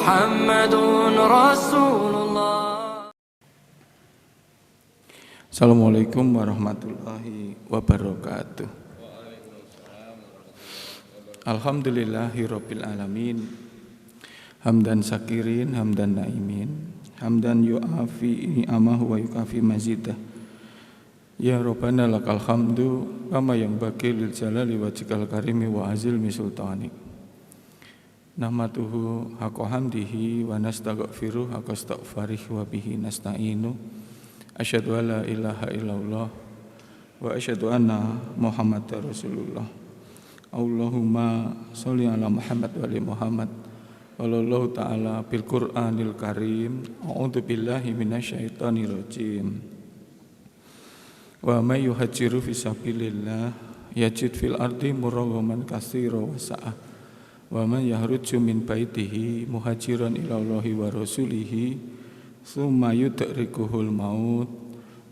محمد رسول الله. Assalamualaikum warahmatullahi wabarakatuh. Alhamdulillahirabbil alamin. Hamdan sakirin, hamdan naimin, hamdan yu'afi ni'amahu wa yukafi mazidah. Ya Rabbana lakal hamdu kama yang bagi lil jalali wajhikal karimi wa azil mi sultanik. Nahmatuhu haqqa hamdihi wa nastaghfiruh haqqa astaghfarih wa bihi nasta'inu. Asyhadu an la ilaha illallah wa asyhadu anna Muhammadar Rasulullah. Allahumma sholli ala Muhammad wa ali Muhammad. Wallahu ta'ala bil Qur'anil Karim. A'udzu billahi minasyaitonir rajim. Wa may yuhajiru fi sabilillah yajid fil ardi muraghaman katsira wa sa'ah. Wa man yahruju min baitihi muhajiran ila Allahi wa rasulihi summa yudrikuhul maut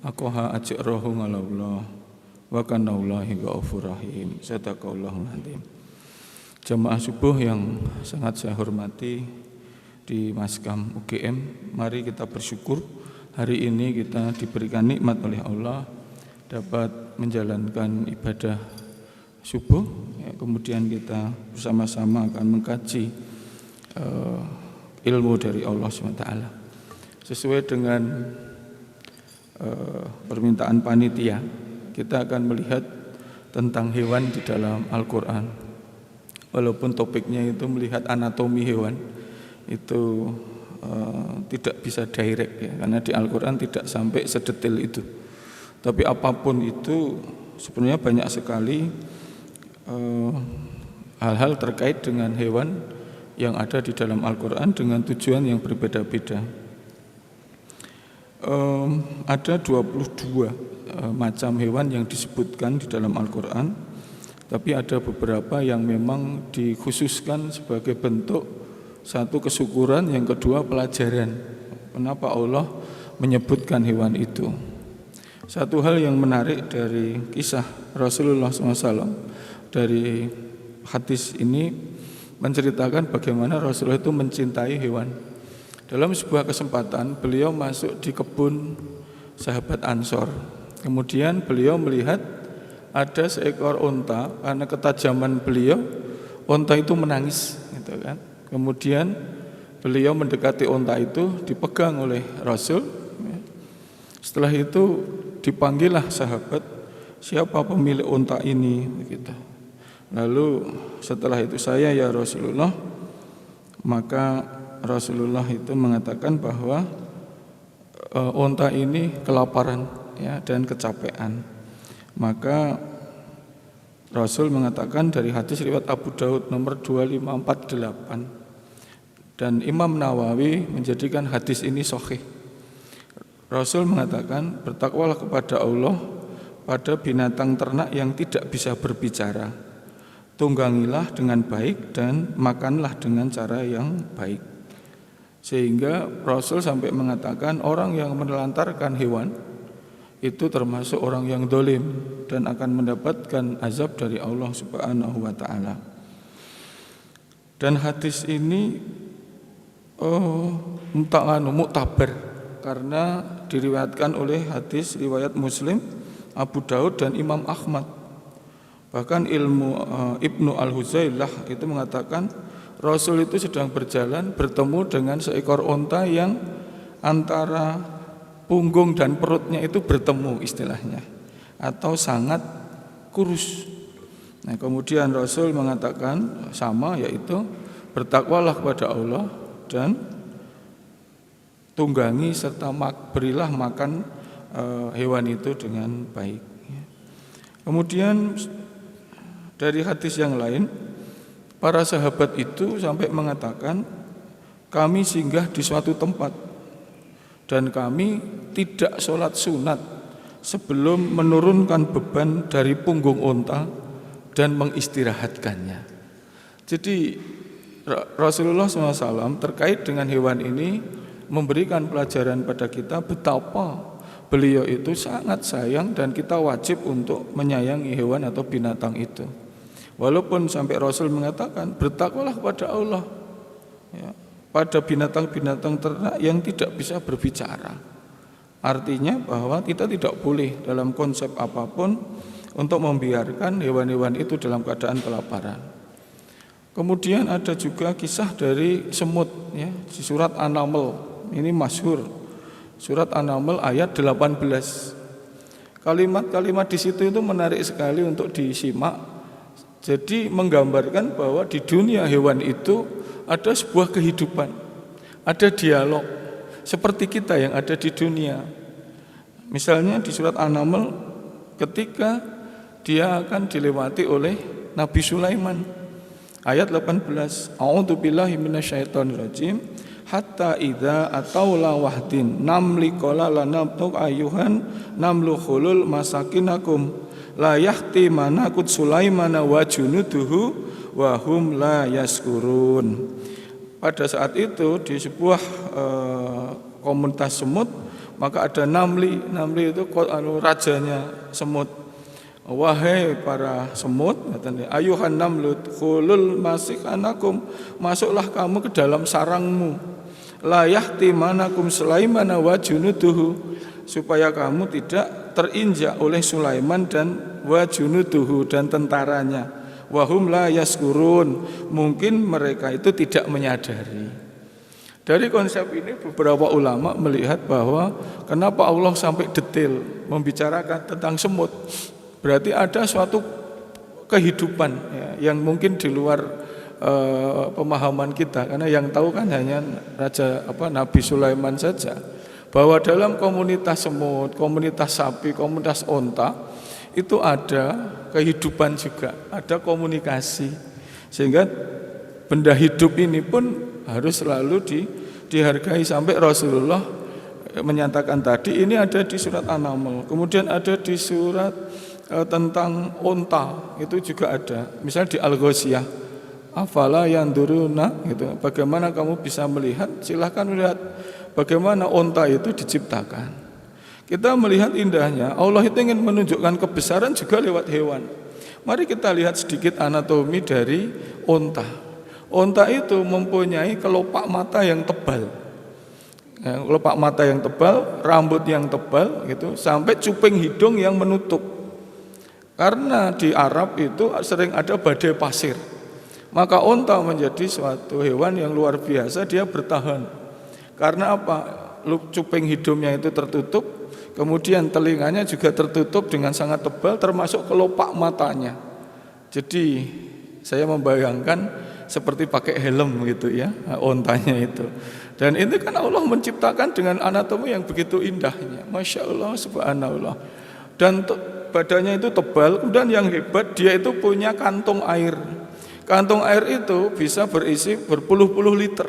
aqaha ajrahu ngalallah wa kana Allahi ghafurur rahim. Sadaqallahul azim. Jamaah subuh yang sangat saya hormati di Maskam UGM, mari kita bersyukur hari ini kita diberikan nikmat oleh Allah dapat menjalankan ibadah subuh, ya, kemudian kita bersama-sama akan mengkaji ilmu dari Allah SWT. Sesuai dengan permintaan panitia, kita akan melihat tentang hewan di dalam Al-Quran. Walaupun topiknya itu melihat anatomi hewan, itu tidak bisa direct, ya, karena di Al-Quran tidak sampai sedetil itu. Tapi apapun itu sebenarnya banyak sekali hal-hal terkait dengan hewan yang ada di dalam Al-Quran dengan tujuan yang berbeda-beda. Ada 22 macam hewan yang disebutkan di dalam Al-Quran, tapi ada beberapa yang memang dikhususkan sebagai bentuk satu kesyukuran, yang kedua pelajaran kenapa Allah menyebutkan hewan itu. Satu hal yang menarik dari kisah Rasulullah SAW dari hadis ini menceritakan bagaimana Rasulullah itu mencintai hewan. Dalam sebuah kesempatan beliau masuk di kebun sahabat Ansor. Kemudian beliau melihat ada seekor unta, karena ketajaman beliau unta itu menangis, gitu kan. Kemudian beliau mendekati unta itu, dipegang oleh Rasul. Setelah itu dipanggillah sahabat, siapa pemilik unta ini, begitu. Lalu setelah itu saya ya Rasulullah, maka Rasulullah itu mengatakan bahwa unta ini kelaparan, ya, dan kecapean. Maka Rasul mengatakan dari hadis riwayat Abu Daud nomor 2548, dan Imam Nawawi menjadikan hadis ini sahih. Rasul mengatakan, bertakwalah kepada Allah pada binatang ternak yang tidak bisa berbicara. Tunggangilah dengan baik dan makanlah dengan cara yang baik. Sehingga Rasul sampai mengatakan orang yang menelantarkan hewan itu termasuk orang yang dolim dan akan mendapatkan azab dari Allah Subhanahu wa ta'ala. Dan hadis ini muktabar karena diriwayatkan oleh hadis riwayat Muslim, Abu Daud dan Imam Ahmad. Bahkan Ibnu Al-Huzailah itu mengatakan Rasul itu sedang berjalan bertemu dengan seekor unta yang antara punggung dan perutnya itu bertemu istilahnya, atau sangat kurus. Nah, kemudian Rasul mengatakan sama, yaitu bertakwalah kepada Allah dan tunggangi serta berilah makan hewan itu dengan baik. Kemudian dari hadis yang lain, para sahabat itu sampai mengatakan, kami singgah di suatu tempat dan kami tidak sholat sunat sebelum menurunkan beban dari punggung unta dan mengistirahatkannya. Jadi Rasulullah SAW terkait dengan hewan ini memberikan pelajaran pada kita betapa beliau itu sangat sayang dan kita wajib untuk menyayangi hewan atau binatang itu. Walaupun sampai Rasul mengatakan bertakwalah kepada Allah, ya, pada binatang-binatang ternak yang tidak bisa berbicara. Artinya bahwa kita tidak boleh dalam konsep apapun untuk membiarkan hewan-hewan itu dalam keadaan kelaparan. Kemudian ada juga kisah dari semut ya, di surat An-Naml. Ini masyhur. Surat An-Naml ayat 18. Kalimat-kalimat di situ itu menarik sekali untuk disimak. Jadi menggambarkan bahwa di dunia hewan itu ada sebuah kehidupan, ada dialog seperti kita yang ada di dunia. Misalnya di surat An-Naml ketika dia akan dilewati oleh Nabi Sulaiman. Ayat 18. A'udzubillahi minasyaitonirrajim. Hatta idza ataula wahdin namli qala lanabtu ayyuhan namlu khulul masakinakum la yahtimanakut Sulaimana wa junuduhu wa hum la yaskurun. Pada saat itu di sebuah komunitas semut, maka ada namli itu rajanya semut. Wahai para semut, ayuhan namlut khulul masikanakum, masuklah kamu ke dalam sarangmu. La yahtimanakum Sulaimana wa junuduhu, supaya kamu tidak terinjak oleh Sulaiman dan wa junuduhu dan tentaranya. Wahum la yaskurun, mungkin mereka itu tidak menyadari. Dari konsep ini beberapa ulama melihat bahwa kenapa Allah sampai detail membicarakan tentang semut. Berarti ada suatu kehidupan ya, yang mungkin di luar pemahaman kita, karena yang tahu kan hanya Nabi Sulaiman saja. Bahwa dalam komunitas semut, komunitas sapi, komunitas onta itu ada kehidupan juga, ada komunikasi, sehingga benda hidup ini pun harus selalu dihargai. Sampai Rasulullah menyatakan tadi, ini ada di surat An-Naml, kemudian ada di surat tentang onta itu juga ada, misalnya di Al-Ghasyiyah, afala yanduruna gitu. Bagaimana kamu bisa melihat? Silahkan melihat bagaimana onta itu diciptakan. Kita melihat indahnya, Allah itu ingin menunjukkan kebesaran juga lewat hewan. Mari kita lihat sedikit anatomi dari onta. Onta itu mempunyai kelopak mata yang tebal, kelopak mata yang tebal, rambut yang tebal gitu, sampai cuping hidung yang menutup. Karena di Arab itu sering ada badai pasir, maka onta menjadi suatu hewan yang luar biasa. Dia bertahan. Karena apa? Cuping hidungnya itu tertutup, kemudian telinganya juga tertutup dengan sangat tebal, termasuk kelopak matanya. Jadi saya membayangkan seperti pakai helm gitu ya, ontanya itu. Dan itu kan Allah menciptakan dengan anatomi yang begitu indahnya. Masya Allah, subhanallah. Dan badannya itu tebal, kemudian yang hebat dia itu punya kantung air. Kantung air itu bisa berisi berpuluh-puluh liter,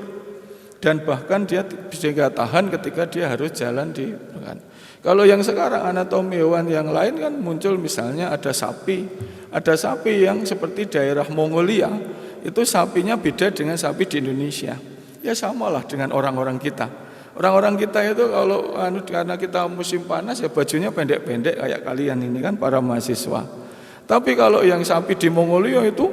dan bahkan dia bisa tahan ketika dia harus jalan di kan. Kalau yang sekarang anatomi hewan yang lain kan muncul, misalnya ada sapi yang seperti daerah Mongolia, itu sapinya beda dengan sapi di Indonesia. Ya samalah dengan orang-orang kita. Orang-orang kita itu kalau karena kita musim panas ya bajunya pendek-pendek kayak kalian ini kan para mahasiswa. Tapi kalau yang sapi di Mongolia itu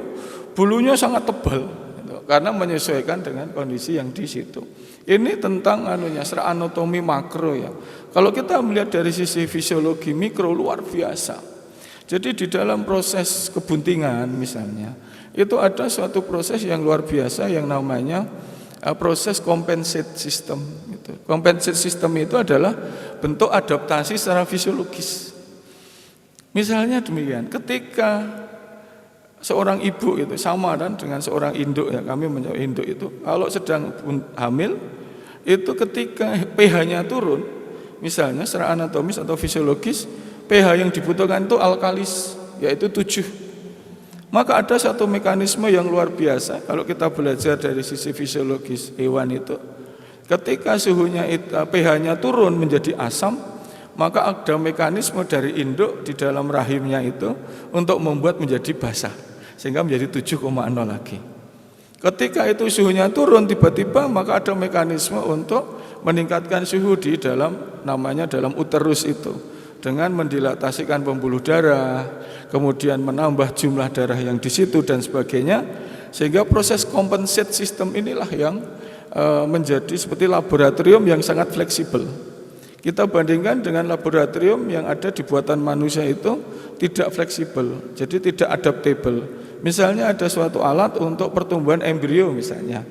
bulunya sangat tebal gitu, karena menyesuaikan dengan kondisi yang di situ. Ini tentang secara anatomi makro ya. Kalau kita melihat dari sisi fisiologi mikro luar biasa. Jadi di dalam proses kebuntingan misalnya, itu ada suatu proses yang luar biasa yang namanya proses compensate system. Compensate system itu adalah bentuk adaptasi secara fisiologis. Misalnya demikian, ketika seorang ibu itu sama kan dengan seorang induk ya, kami menjadi induk itu kalau sedang hamil itu ketika pH-nya turun, misalnya secara anatomis atau fisiologis, pH yang dibutuhkan itu alkalis, yaitu 7. Maka ada satu mekanisme yang luar biasa kalau kita belajar dari sisi fisiologis hewan itu. Ketika suhunya pH-nya turun menjadi asam, maka ada mekanisme dari induk di dalam rahimnya itu untuk membuat menjadi basah, sehingga menjadi 7,0 lagi. Ketika itu suhunya turun tiba-tiba, maka ada mekanisme untuk meningkatkan suhu di dalam dalam uterus itu, dengan mendilatasikan pembuluh darah, kemudian menambah jumlah darah yang di situ dan sebagainya, sehingga proses compensate system inilah yang menjadi seperti laboratorium yang sangat fleksibel. Kita bandingkan dengan laboratorium yang ada di buatan manusia itu tidak fleksibel, jadi tidak adaptable. Misalnya ada suatu alat untuk pertumbuhan embrio misalnya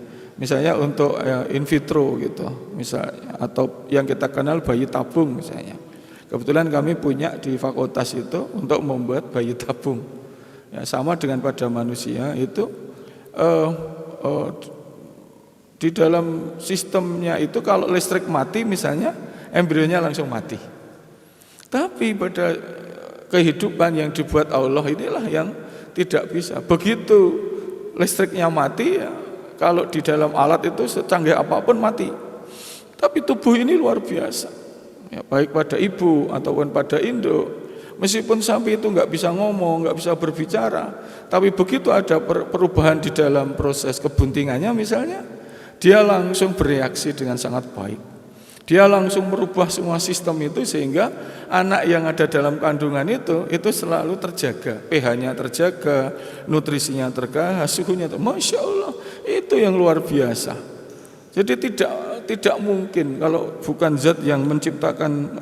untuk in vitro gitu, misalnya, atau yang kita kenal bayi tabung misalnya. Kebetulan kami punya di fakultas itu untuk membuat bayi tabung. Ya, sama dengan pada manusia itu di dalam sistemnya itu kalau listrik mati misalnya embrionya langsung mati. Tapi pada kehidupan yang dibuat Allah inilah yang tidak bisa. Begitu listriknya mati ya, kalau di dalam alat itu secanggih apapun mati. Tapi tubuh ini luar biasa. Ya, baik pada ibu ataupun pada induk, meskipun sapi itu nggak bisa ngomong, nggak bisa berbicara, tapi begitu ada perubahan di dalam proses kebuntingannya misalnya, dia langsung bereaksi dengan sangat baik. Dia langsung merubah semua sistem itu sehingga anak yang ada dalam kandungan itu selalu terjaga, pH-nya terjaga, nutrisinya terjaga, suhunya Masya Allah, itu yang luar biasa. Jadi tidak mungkin kalau bukan zat yang menciptakan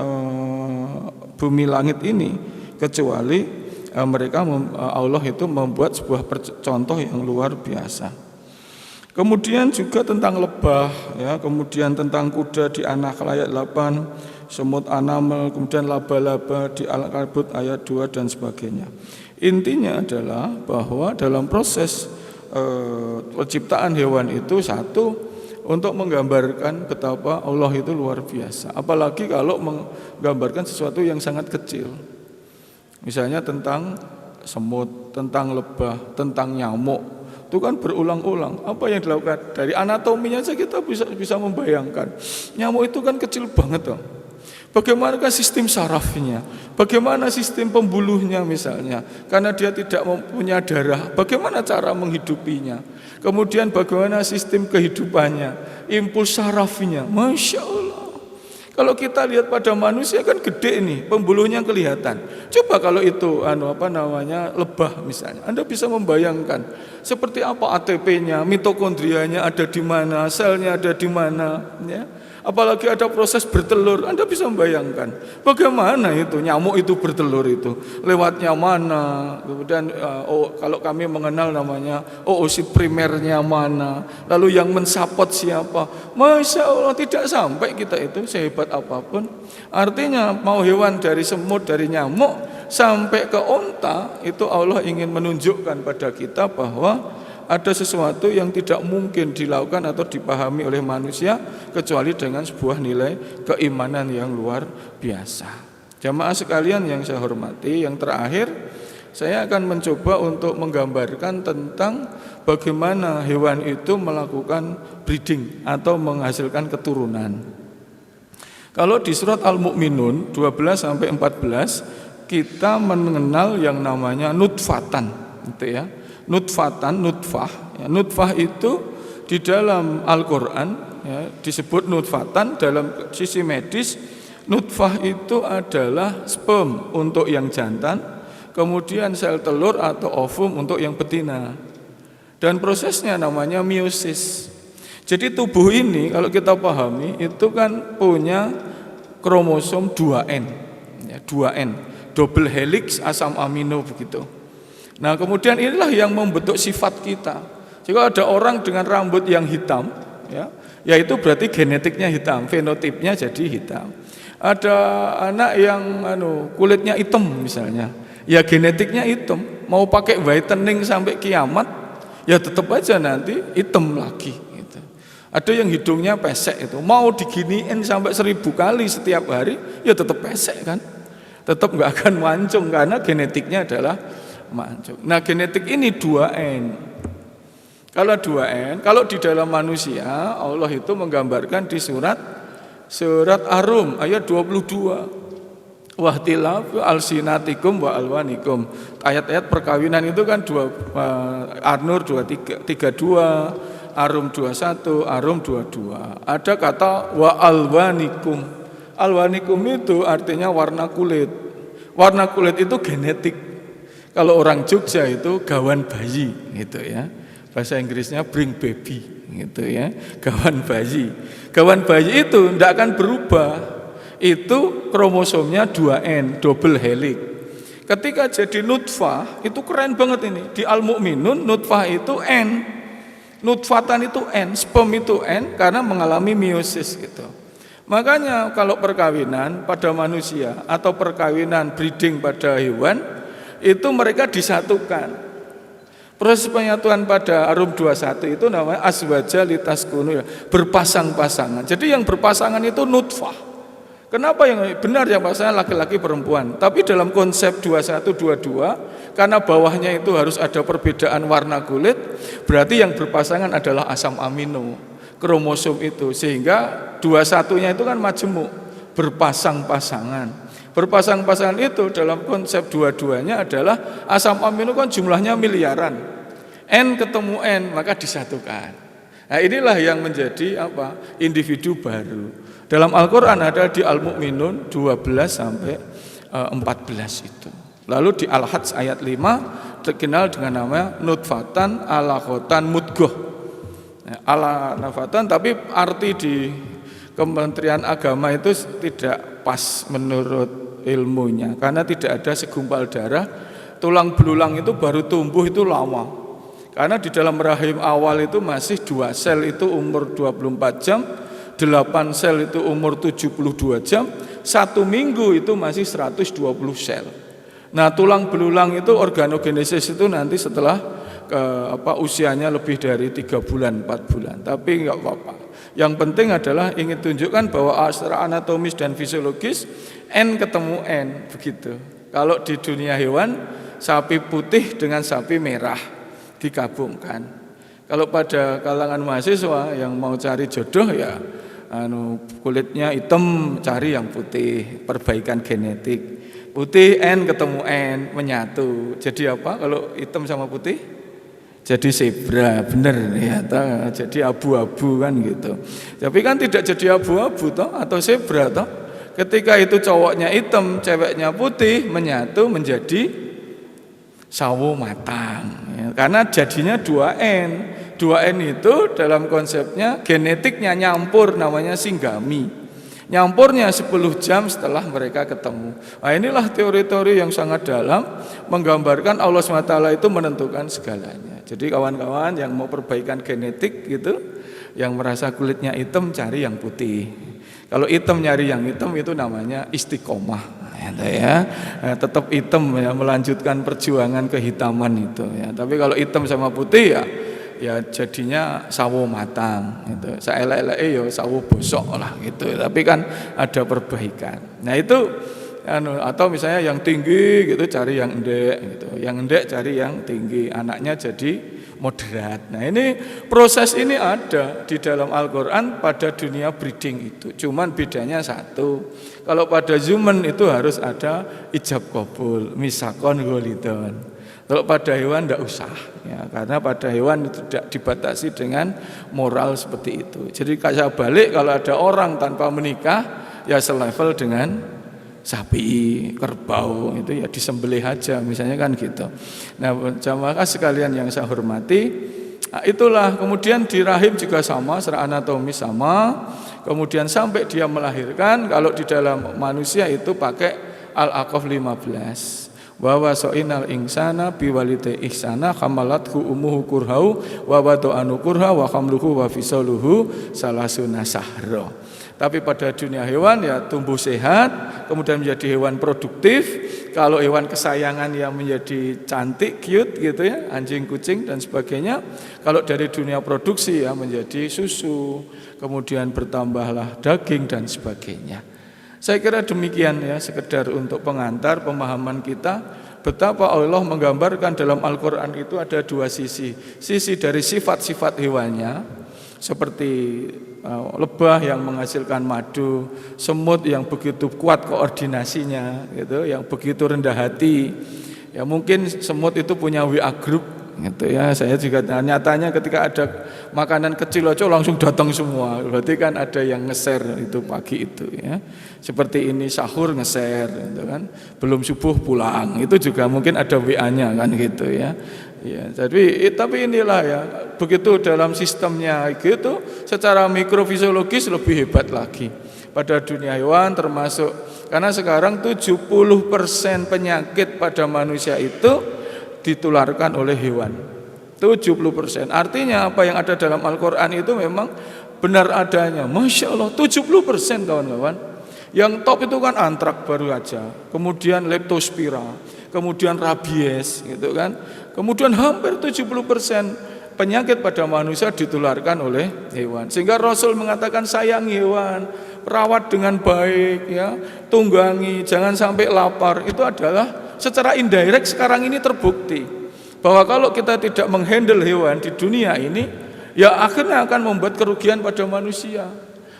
bumi langit ini, kecuali Allah itu membuat sebuah contoh yang luar biasa. Kemudian juga tentang lebah, ya, kemudian tentang kuda di An-Nahl ayat 8, semut anamel, kemudian laba-laba di Al-Ankabut ayat 2 dan sebagainya. Intinya adalah bahwa dalam proses penciptaan hewan itu satu untuk menggambarkan betapa Allah itu luar biasa. Apalagi kalau menggambarkan sesuatu yang sangat kecil. Misalnya tentang semut, tentang lebah, tentang nyamuk. Itu kan berulang-ulang. Apa yang dilakukan? Dari anatominya saja kita bisa membayangkan. Nyamuk itu kan kecil banget toh. Bagaimanakah sistem sarafnya? Bagaimana sistem pembuluhnya misalnya? Karena dia tidak mempunyai darah, bagaimana cara menghidupinya? Kemudian bagaimana sistem kehidupannya? Impuls sarafnya, Masya Allah. Kalau kita lihat pada manusia kan gede nih, pembuluhnya kelihatan. Coba kalau itu lebah misalnya, Anda bisa membayangkan seperti apa ATP-nya, mitokondrianya ada di mana, selnya ada di mana, ya. Apalagi ada proses bertelur, Anda bisa membayangkan bagaimana itu nyamuk itu bertelur itu lewatnya mana, kemudian kalau kami mengenal namanya oosit primernya mana, lalu yang mensapot siapa. Masya Allah, tidak sampai kita itu sehebat apapun. Artinya mau hewan dari semut, dari nyamuk sampai ke onta, itu Allah ingin menunjukkan pada kita bahwa ada sesuatu yang tidak mungkin dilakukan atau dipahami oleh manusia kecuali dengan sebuah nilai keimanan yang luar biasa. Jamaah sekalian yang saya hormati, yang terakhir saya akan mencoba untuk menggambarkan tentang bagaimana hewan itu melakukan breeding atau menghasilkan keturunan. Kalau di surat Al-Mu'minun 12 sampai 14 kita mengenal yang namanya nutfatan, gitu ya. Nutfah. Ya, nutfah itu di dalam Al-Quran ya, disebut nutfatan. Dalam sisi medis, nutfah itu adalah sperm untuk yang jantan, kemudian sel telur atau ovum untuk yang betina. Dan prosesnya namanya meiosis. Jadi tubuh ini kalau kita pahami itu kan punya kromosom 2N, ya, 2N, double helix asam amino begitu. Nah kemudian inilah yang membentuk sifat kita. Jika ada orang dengan rambut yang hitam, ya itu berarti genetiknya hitam, fenotipnya jadi hitam. Ada anak yang kulitnya hitam misalnya, ya genetiknya hitam. Mau pakai whitening sampai kiamat, ya tetap aja nanti hitam lagi. Gitu. Ada yang hidungnya pesek itu, mau diginiin sampai 1000 kali setiap hari, ya tetap pesek kan, tetap nggak akan mancung karena genetiknya adalah mancung. Nah genetik ini 2N. Kalau 2N, kalau di dalam manusia Allah itu menggambarkan di surat Ar-Rum ayat 22. Wahtilaf alsinatikum wa alwanikum. Ayat-ayat perkawinan itu kan An-Nur 32, Ar-Rum 21, Ar-Rum 22. Ada kata wa alwanikum. Alwanikum itu artinya warna kulit. Warna kulit itu genetik. Kalau orang Jogja itu gawan bayi gitu ya. Bahasa Inggrisnya bring baby gitu ya, gawan bayi. Gawan bayi itu tidak akan berubah. Itu kromosomnya 2N, double helix. Ketika jadi nutfah, itu keren banget ini. Di Al-Mu'minun nutfah itu N. Nutfatan itu N, sperm itu N karena mengalami meiosis gitu. Makanya kalau perkawinan pada manusia atau perkawinan breeding pada hewan itu mereka disatukan. Proses penyatuan pada Arum 21 itu namanya azwaja litaskunu, berpasang-pasangan. Jadi yang berpasangan itu nutfah. Kenapa yang benar yang pasangan laki-laki perempuan? Tapi dalam konsep 2122 karena bawahnya itu harus ada perbedaan warna kulit, berarti yang berpasangan adalah asam amino, kromosom itu, sehingga 21-nya itu kan majemuk, berpasang-pasangan. Berpasang-pasangan itu dalam konsep dua-duanya adalah asam amino kan jumlahnya miliaran. N ketemu N maka disatukan. Nah, inilah yang menjadi individu baru. Dalam Al-Qur'an ada di Al-Mu'minun 12 sampai 14 itu. Lalu di Al-Hajj ayat 5 terkenal dengan nama nutfatan alaqatan mudghah. Ala nafatan, tapi arti di Kementerian Agama itu tidak pas menurut ilmunya, karena tidak ada segumpal darah. Tulang belulang itu baru tumbuh itu lama, karena di dalam rahim awal itu masih 2 sel itu umur 24 jam, 8 sel itu umur 72 jam, 1 minggu itu masih 120 sel. Nah, tulang belulang itu organogenesis itu nanti setelah usianya lebih dari 3 bulan, 4 bulan. Tapi enggak apa-apa. Yang penting adalah ingin tunjukkan bahwa secara anatomis dan fisiologis N ketemu N begitu. Kalau di dunia hewan sapi putih dengan sapi merah digabungkan. Kalau pada kalangan mahasiswa yang mau cari jodoh ya kulitnya hitam cari yang putih, perbaikan genetik. Putih N ketemu N menyatu. Jadi apa kalau hitam sama putih? Jadi zebra, bener ya, jadi abu-abu kan gitu. Tapi kan tidak jadi abu-abu toh atau zebra toh. Ketika itu cowoknya hitam, ceweknya putih, menyatu menjadi sawo matang. Ya, karena jadinya 2N. 2N itu dalam konsepnya genetiknya nyampur, namanya singgami. Nyampurnya 10 jam setelah mereka ketemu. Nah, inilah teori-teori yang sangat dalam menggambarkan Allah SWT itu menentukan segalanya. Jadi kawan-kawan yang mau perbaikan genetik gitu, yang merasa kulitnya hitam cari yang putih. Kalau hitam nyari yang hitam itu namanya istiqomah. Ya, tetap hitam ya, melanjutkan perjuangan kehitaman itu ya. Tapi kalau hitam sama putih ya jadinya sawo matang gitu. Saelek-eleke ya sawo bosok lah gitu. Tapi kan ada perbaikan. Nah, itu atau misalnya yang tinggi gitu cari yang endek gitu. Yang endek cari yang tinggi, anaknya jadi moderat. Nah, ini proses ini ada di dalam Al-Qur'an pada dunia breeding itu. Cuman bedanya satu. Kalau pada human itu harus ada ijab qabul, misakon golidon. Kalau pada hewan tidak usah ya, karena pada hewan itu tidak dibatasi dengan moral seperti itu. Jadi saya balik kalau ada orang tanpa menikah ya selevel dengan sapi, kerbau itu ya disembelih aja misalnya kan gitu. Nah, jamaah sekalian yang saya hormati, itulah kemudian di rahim juga sama, secara anatomis sama. Kemudian sampai dia melahirkan, kalau di dalam manusia itu pakai Al-Aqaf 15. Wa wasoinal insana biwalidayhi ihsana hamalathu ummuhu kurhau wa wada'anu kurha wa hamluhu wa fisaluhu salasuna sahra. Tapi pada dunia hewan ya tumbuh sehat, kemudian menjadi hewan produktif. Kalau hewan kesayangan ya menjadi cantik, cute gitu ya, anjing, kucing dan sebagainya. Kalau dari dunia produksi ya menjadi susu, kemudian bertambahlah daging dan sebagainya. Saya kira demikian ya, sekedar untuk pengantar pemahaman kita betapa Allah menggambarkan dalam Al-Qur'an itu ada 2 sisi. Sisi dari sifat-sifat hewannya seperti lebah yang menghasilkan madu, semut yang begitu kuat koordinasinya gitu, yang begitu rendah hati. Ya mungkin semut itu punya WA group gitu ya. Saya juga nyatanya ketika ada makanan kecil aja langsung datang semua. Berarti kan ada yang nge-share itu pagi itu ya. Seperti ini sahur nge-share gitu kan. Belum subuh pulang. Itu juga mungkin ada WA-nya kan gitu ya. Ya, tapi inilah ya, begitu dalam sistemnya gitu, secara mikrofisiologis lebih hebat lagi pada dunia hewan termasuk karena sekarang 70% penyakit pada manusia itu ditularkan oleh hewan. 70%. Artinya apa yang ada dalam Al-Qur'an itu memang benar adanya. Masya Allah 70% kawan-kawan. Yang top itu kan antrak baru aja, kemudian leptospira, kemudian rabies gitu kan. Kemudian hampir 70% penyakit pada manusia ditularkan oleh hewan. Sehingga Rasul mengatakan sayangi hewan, rawat dengan baik ya, tunggangi, jangan sampai lapar. Itu adalah secara indirect sekarang ini terbukti bahwa kalau kita tidak menghandle hewan di dunia ini, ya akhirnya akan membuat kerugian pada manusia.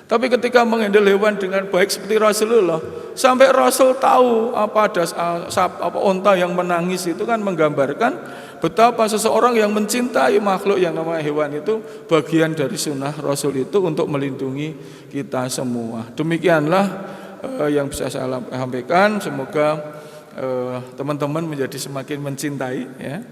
Tapi ketika menghandle hewan dengan baik seperti Rasulullah, sampai Rasul tahu apa onta yang menangis itu kan menggambarkan betapa seseorang yang mencintai makhluk yang namanya hewan itu bagian dari sunnah Rasul itu untuk melindungi kita semua. Demikianlah yang bisa saya sampaikan. Semoga teman-teman menjadi semakin mencintai ya.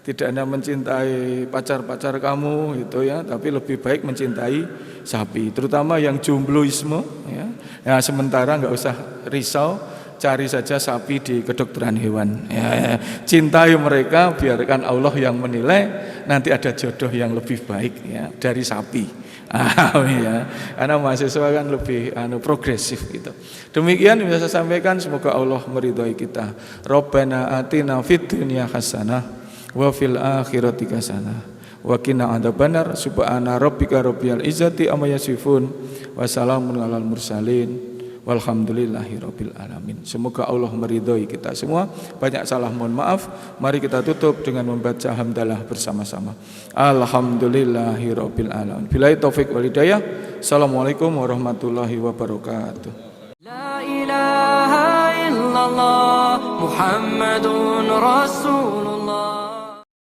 Tidak hanya mencintai pacar-pacar kamu itu ya, tapi lebih baik mencintai sapi, terutama yang jombloisme ya. Ya sementara nggak usah risau, cari saja sapi di kedokteran hewan ya. Cintai mereka, biarkan Allah yang menilai, nanti ada jodoh yang lebih baik ya dari sapi. Ya. Karena mahasiswa kan lebih progresif gitu. Demikian yang bisa saya sampaikan, semoga Allah meridhai kita. Rabbana atina fid dunya hasanah wa fil akhirati hasanah wa qina adzabannar. Subhana rabbika rabbil izzati amma yasifun wa salamun alal mursalin walhamdulillahi rabbil alamin. Semoga Allah meridhai kita semua. Banyak salah mohon maaf. Mari kita tutup dengan membaca hamdalah bersama-sama. Alhamdulillahi rabbil alamin. Billahi taufik wal hidayah. Assalamualaikum warahmatullahi wabarakatuh. La ilaha illallah Muhammadun Rasulullah.